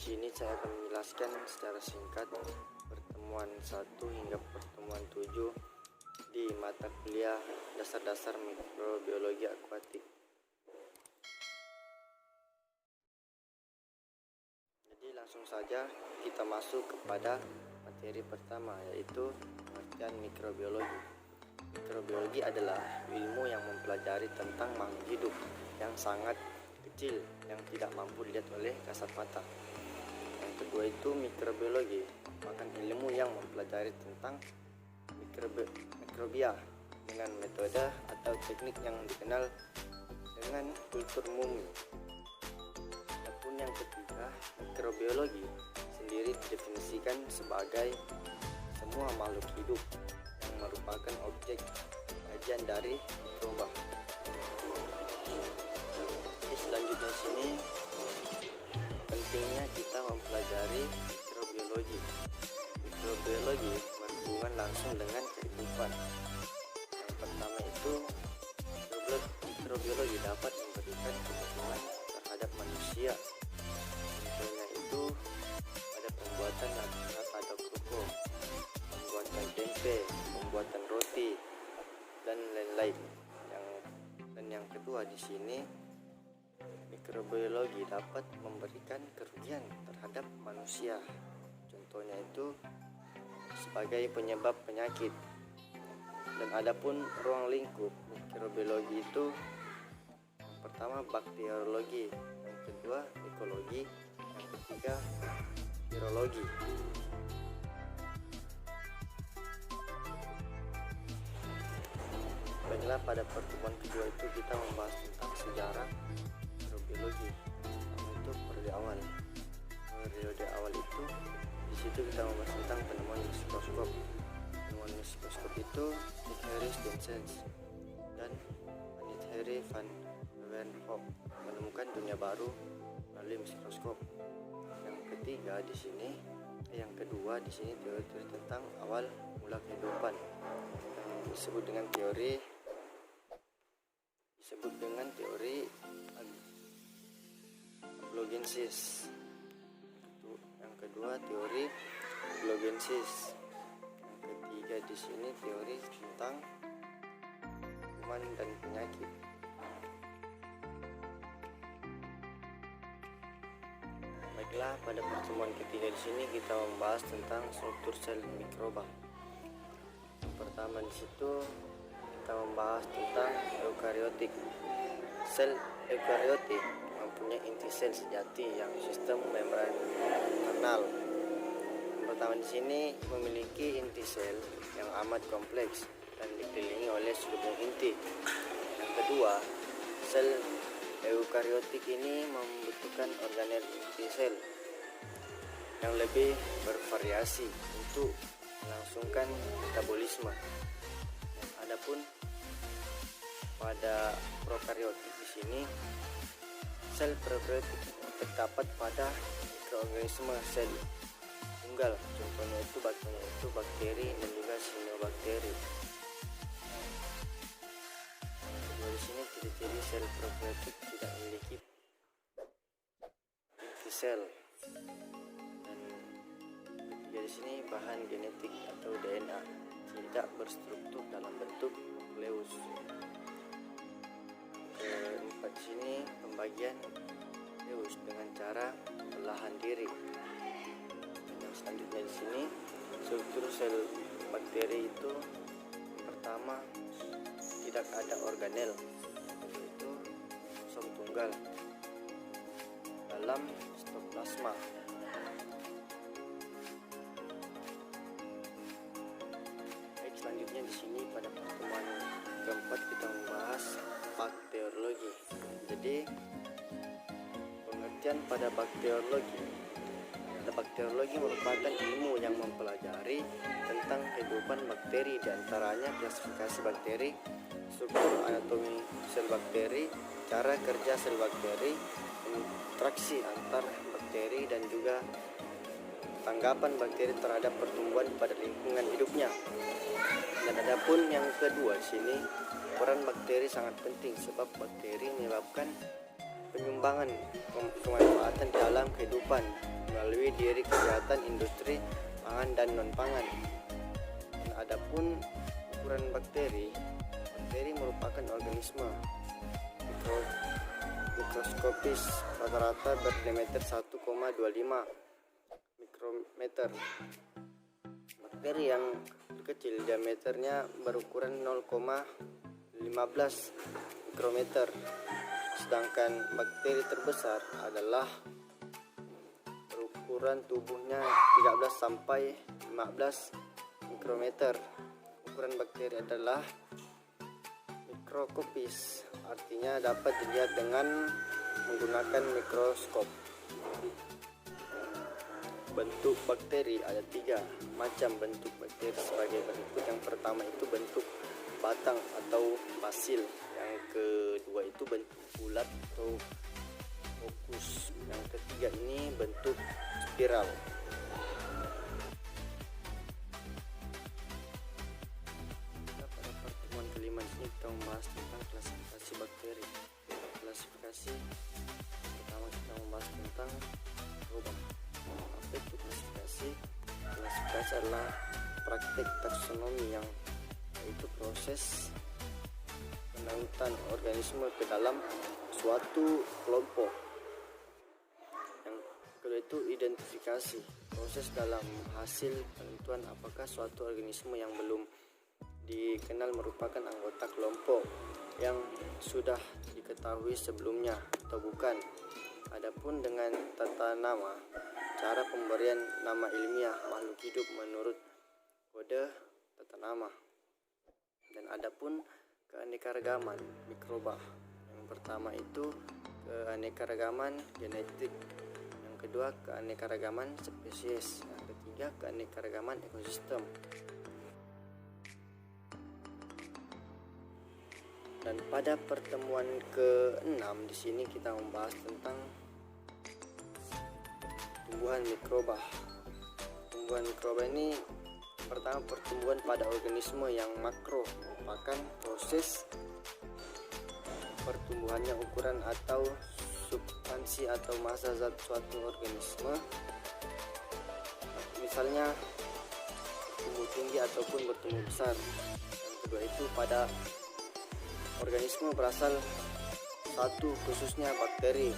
sini saya akan menjelaskan secara singkat pertemuan 1 hingga pertemuan 7 di mata kuliah dasar-dasar mikrobiologi akuatik. Jadi langsung saja kita masuk kepada materi pertama, yaitu pengertian mikrobiologi. Mikrobiologi adalah ilmu yang mempelajari tentang makhluk hidup yang sangat kecil yang tidak mampu dilihat oleh kasat mata. Yang kedua itu mikrobiologi, merupakan ilmu yang mempelajari tentang mikrobia dengan metode atau teknik yang dikenal dengan kultur mumi. Adapun yang ketiga, mikrobiologi sendiri didefinisikan sebagai semua makhluk hidup yang merupakan objek kajian dari mikroba. Selanjutnya sini pentingnya kita mempelajari mikrobiologi. Mikrobiologi berhubungan langsung dengan kehidupan. Yang pertama itu mikrobiologi dapat memberikan keuntungan terhadap manusia. Contohnya itu pada pembuatan nata koko, pembuatan tempe, pembuatan roti, dan lain-lain. Dan yang kedua di sini mikrobiologi dapat memberikan kerugian terhadap manusia. Contohnya itu sebagai penyebab penyakit. Dan adapun ruang lingkup mikrobiologi itu yang pertama bakteriologi, yang kedua ekologi, yang ketiga virologi. Baiklah, pada pertemuan kedua itu kita membahas tentang sejarah mikrobiologi. Itu periode awal itu di situ kita membahas tentang penemuan mikroskop. Penemuan mikroskop itu Thierry Stensens dan Henry van Leeuwenhoek menemukan dunia baru melalui mikroskop. Yang kedua di sini teori tentang awal mula kehidupan yang disebut dengan teori ablogensis. Yang kedua teori ablogensis. Yang ketiga di sini teori tentang kuman dan penyakit. Baiklah, pada pertemuan ketiga di sini kita membahas tentang struktur sel mikroba. Yang pertama di situ kita membahas tentang eukariotik. Sel eukariotik mempunyai inti sel sejati yang sistem membran internal. Yang pertama di sini memiliki inti sel yang amat kompleks dan dikelilingi oleh selubung inti. Yang kedua, sel eukariotik ini membutuhkan organel inti sel yang lebih bervariasi untuk melangsungkan metabolisme. Adapun pada prokariotik di sini sel prokariotik terdapat pada mikroorganisme sel tunggal. Contohnya itu bakteri dan juga sianobakteri. Di sini ciri-ciri sel prokariotik tidak memiliki inti sel. Dan ketiga di sini bahan genetik atau DNA tidak berstruktur dalam bentuk nukleus. Keempat di sini pembagian nukleus dengan cara belahan diri. Yang selanjutnya di sini struktur sel bakteri itu yang pertama tidak ada organel, yaitu kosong tunggal dalam sitoplasma. Baik, selanjutnya di sini pada pertemuan keempat kita membahas bakteriologi. Jadi pengertian pada bakteriologi merupakan ilmu yang mempelajari tentang kehidupan bakteri, diantaranya klasifikasi bakteri, struktur anatomi sel bakteri, cara kerja sel bakteri, interaksi antar bakteri, dan juga tanggapan bakteri terhadap pertumbuhan pada lingkungan hidupnya. Dan adapun yang kedua di sini, peran bakteri sangat penting sebab bakteri menyebabkan penyumbangan kemanfaatan dalam kehidupan melalui diri kegiatan industri pangan dan non-pangan. Dan adapun ukuran bakteri merupakan organisme mikroskopis rata-rata berdiameter 1,25 mikrometer. Bakteri yang kecil diameternya berukuran 0,15 mikrometer, sedangkan bakteri terbesar adalah berukuran tubuhnya 13 sampai 15 mikrometer. Ukuran bakteri adalah mikroskopis, artinya dapat dilihat dengan menggunakan mikroskop. Bentuk bakteri ada 3 macam bentuk bakteri sebagai berikut. Yang pertama itu bentuk batang atau basil, yang kedua itu bentuk bulat atau fokus, yang ketiga ini bentuk spiral. Pada pertemuan kelima ini kita membahas tentang klasifikasi bakteri. Klasifikasi pertama kita membahas tentang mikroba. Apa itu klasifikasi? Klasifikasi adalah praktik taksonomi, yaitu proses penautan organisme ke dalam suatu kelompok. Yang kedua itu identifikasi, proses dalam hasil penentuan apakah suatu organisme yang belum dikenal merupakan anggota kelompok yang sudah diketahui sebelumnya atau bukan. Adapun dengan tata nama, cara pemberian nama ilmiah makhluk hidup menurut kode tata nama. Dan adapun keanekaragaman mikroba, yang pertama itu keanekaragaman genetik, yang kedua keanekaragaman spesies, yang ketiga keanekaragaman ekosistem. Dan pada pertemuan ke-6 di sini kita membahas tentang tumbuhan mikroba. Tumbuhan mikroba ini pertama pertumbuhan pada organisme yang makro, merupakan proses pertumbuhannya ukuran atau substansi atau massa zat suatu organisme, misalnya bertumbuh tinggi ataupun bertumbuh besar. Yang kedua itu pada organisme berasal satu, khususnya bakteri,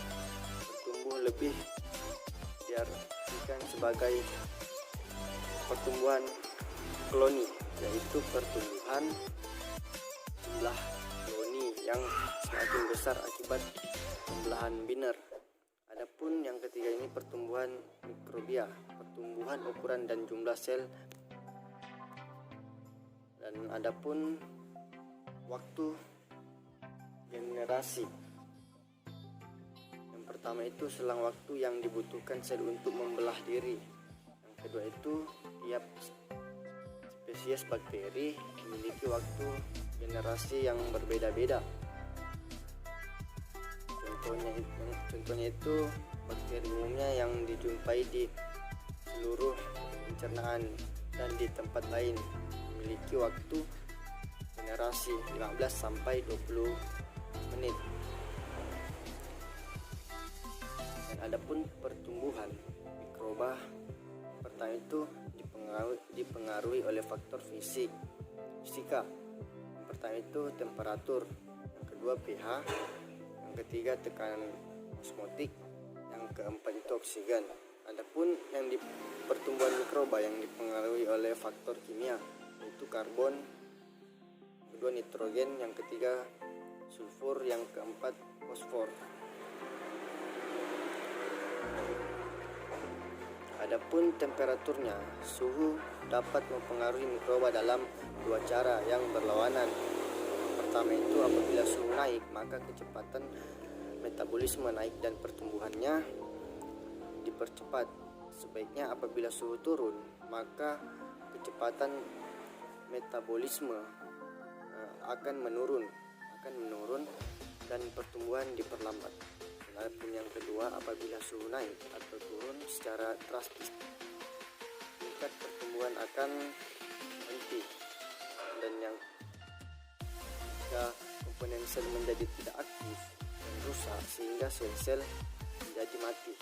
bertumbuh lebih diartikan sebagai pertumbuhan koloni, yaitu pertumbuhan jumlah koloni yang semakin besar akibat pembelahan biner. Adapun yang ketiga ini pertumbuhan mikrobia, pertumbuhan ukuran dan jumlah sel. Dan adapun waktu generasi, yang pertama itu selang waktu yang dibutuhkan sel untuk membelah diri. Yang kedua itu tiap spesies bakteri memiliki waktu generasi yang berbeda-beda. Contohnya itu bakteri umumnya yang dijumpai di seluruh pencernaan dan di tempat lain memiliki waktu generasi 15 sampai 20 menit. Dan adapun pertumbuhan mikroba, pertama itu dipengaruhi oleh faktor fisika. Yang pertama itu temperatur, yang kedua pH, yang ketiga tekanan osmotik, yang keempat itu oksigen. Adapun yang di pertumbuhan mikroba yang dipengaruhi oleh faktor kimia, yaitu karbon, kedua nitrogen, yang ketiga sulfur, yang keempat fosfor. Adapun temperaturnya, suhu dapat mempengaruhi mikroba dalam dua cara yang berlawanan. Pertama itu apabila suhu naik, maka kecepatan metabolisme naik dan pertumbuhannya dipercepat. Sebaiknya apabila suhu turun, maka kecepatan metabolisme akan menurun dan pertumbuhan diperlambat. Adapun yang kedua, apabila suhu naik atau turun secara drastis, tingkat pertumbuhan akan berhenti. Dan yang ketiga, komponen sel menjadi tidak aktif. Yang rusak sehingga sel-sel menjadi mati.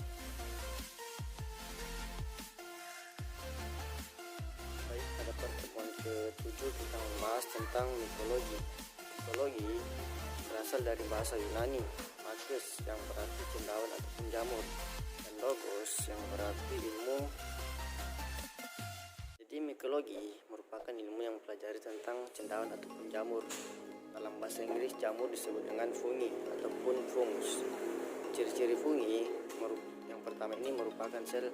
Baik, pada pertemuan ke-7 kita membahas tentang mitologi. Mitologi berasal dari bahasa Yunani, magos yang berarti cendawan ataupun jamur, dan logos yang berarti ilmu. Jadi mitologi merupakan ilmu yang mempelajari tentang cendawan ataupun jamur. Dalam bahasa Inggris, jamur disebut dengan fungi ataupun fungus. Ciri-ciri fungi yang pertama ini merupakan sel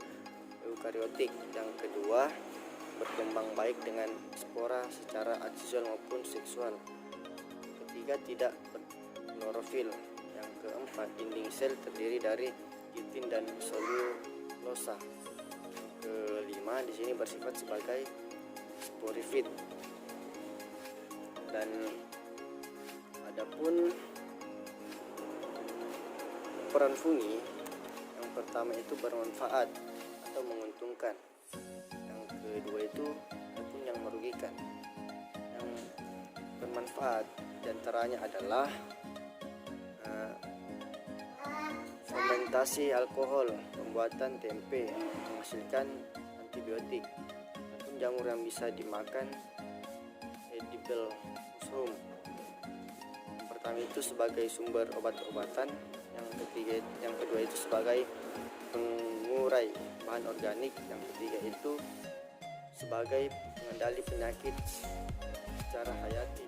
eukariotik, yang kedua berkembang baik dengan spora secara aksual maupun seksual, ketiga tidak berklorofil, yang keempat dinding sel terdiri dari kitin dan selulosa, kelima di sini bersifat sebagai sporifid. Dan adapun peran fungi, yang pertama itu bermanfaat atau menguntungkan, yang kedua itu ataupun yang merugikan. Yang bermanfaat diantaranya adalah fermentasi alkohol, pembuatan tempe, menghasilkan antibiotik, ataupun jamur yang bisa dimakan, edible mushroom. Yang pertama itu sebagai sumber obat-obatan, yang kedua itu sebagai pengurai bahan organik, yang ketiga itu sebagai pengendali penyakit secara hayati.